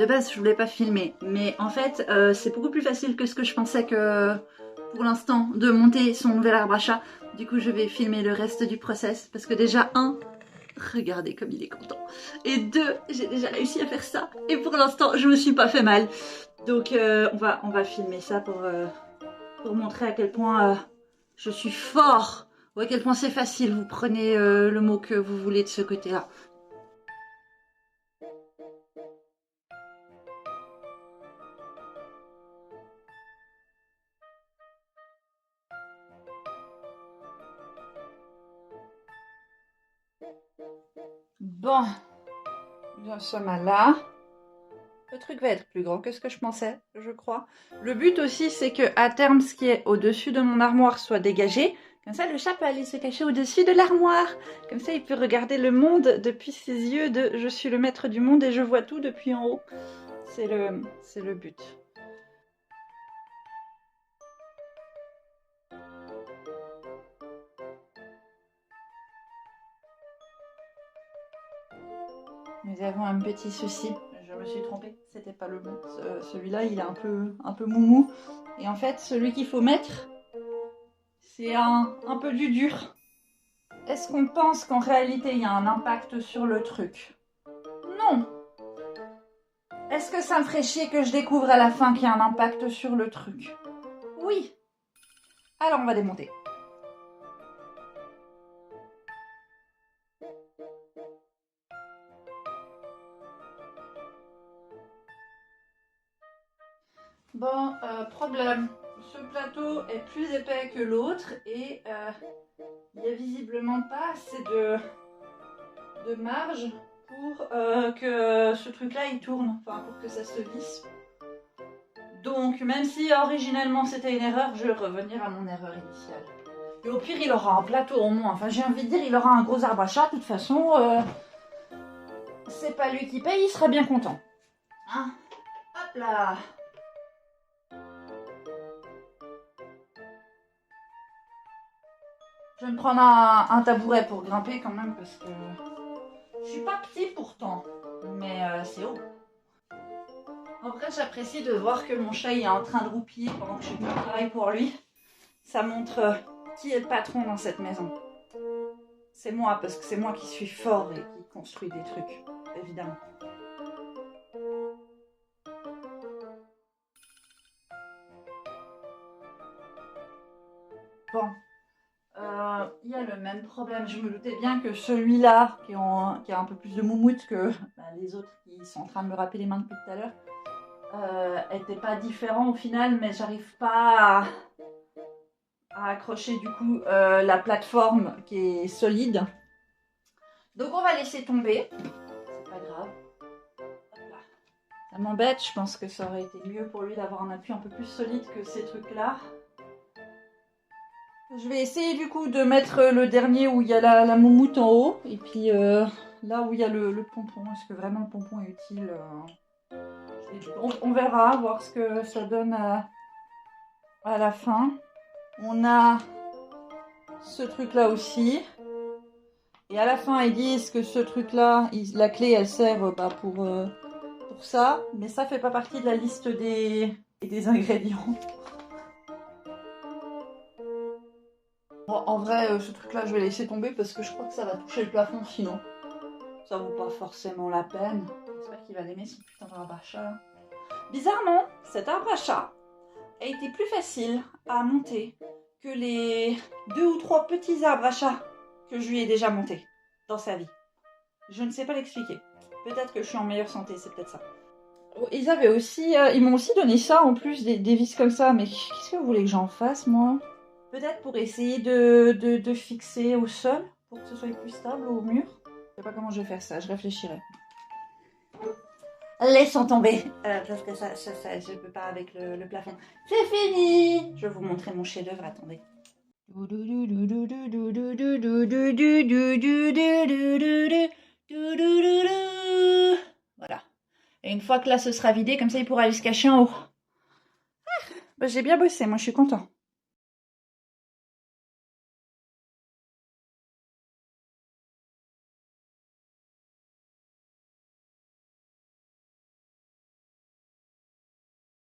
de base je voulais pas filmer, mais en fait c'est beaucoup plus facile que ce que je pensais que pour l'instant de monter son nouvel arbre à chat. Du coup je vais filmer le reste du process parce que déjà regardez comme il est content. Et 2, j'ai déjà réussi à faire ça. Et pour l'instant, je me suis pas fait mal. Donc on va filmer ça pour montrer à quel point je suis fort. Ou à quel point c'est facile. Vous prenez le mot que vous voulez de ce côté-là. Bon, nous en sommes à là. Le truc va être plus grand que ce que je pensais, je crois. Le but aussi, c'est que à terme, ce qui est au-dessus de mon armoire soit dégagé. Comme ça, le chat peut aller se cacher au-dessus de l'armoire. Comme ça, il peut regarder le monde depuis ses yeux de « je suis le maître du monde et je vois tout depuis en haut ». C'est le but. Nous avons un petit souci. Je me suis trompée, c'était pas le bon. Celui-là, il est un peu moumou. Et en fait, celui qu'il faut mettre, c'est un peu du dur. Est-ce qu'on pense qu'en réalité, il y a un impact sur le truc? Non. Est-ce que ça me ferait chier que je découvre à la fin qu'il y a un impact sur le truc? Oui. Alors, on va démonter. Bon, problème. Ce plateau est plus épais que l'autre et il n'y a visiblement pas assez de marge pour que ce truc-là il tourne, enfin pour que ça se visse. Donc, même si originellement c'était une erreur, je vais revenir à mon erreur initiale. Et au pire, il aura un plateau au moins. Enfin, j'ai envie de dire, il aura un gros arbre à chat. De toute façon, c'est pas lui qui paye, il sera bien content. Hein? Hop là! Je vais me prendre un tabouret pour grimper quand même parce que je suis pas petit pourtant, mais c'est haut. En vrai, j'apprécie de voir que mon chat est en train de roupiller pendant que je fais mon travail pour lui. Ça montre qui est le patron dans cette maison. C'est moi, parce que c'est moi qui suis fort et qui construis des trucs, évidemment. Bon. Il y a le même problème. Je me doutais bien que celui-là, qui a un peu plus de moumoute que les autres qui sont en train de me râper les mains depuis tout à l'heure, était pas différent au final, mais j'arrive pas à accrocher du coup la plateforme qui est solide. Donc on va laisser tomber. C'est pas grave. Hop là. Ça m'embête, je pense que ça aurait été mieux pour lui d'avoir un appui un peu plus solide que ces trucs-là. Je vais essayer du coup de mettre le dernier où il y a la moumoute en haut. Et puis là où il y a le pompon. Est-ce que vraiment le pompon est utile? On verra, voir ce que ça donne à la fin. On a ce truc là aussi. Et à la fin ils disent que ce truc là, la clé elle sert pour ça. Mais ça fait pas partie de la liste des ingrédients. En vrai, ce truc-là, je vais laisser tomber parce que je crois que ça va toucher le plafond sinon. Ça vaut pas forcément la peine. J'espère qu'il va l'aimer son putain d'arbre à chat. Bizarrement, cet arbre à chat a été plus facile à monter que les 2 ou 3 petits arbres à chat que je lui ai déjà montés dans sa vie. Je ne sais pas l'expliquer. Peut-être que je suis en meilleure santé, c'est peut-être ça. Ils avaient aussi, ils m'ont aussi donné ça en plus, des vis comme ça. Mais qu'est-ce que vous voulez que j'en fasse, moi? Peut-être pour essayer de fixer au sol, pour que ce soit plus stable au mur. Je sais pas comment je vais faire ça, je réfléchirai. Laissons tomber, parce que ça, je peux pas avec le plafond. C'est fini! Je vais vous montrer mon chef-d'œuvre, attendez. Voilà. Et une fois que là ce sera vidé, comme ça il pourra aller se cacher en haut. Bah, j'ai bien bossé, moi je suis content.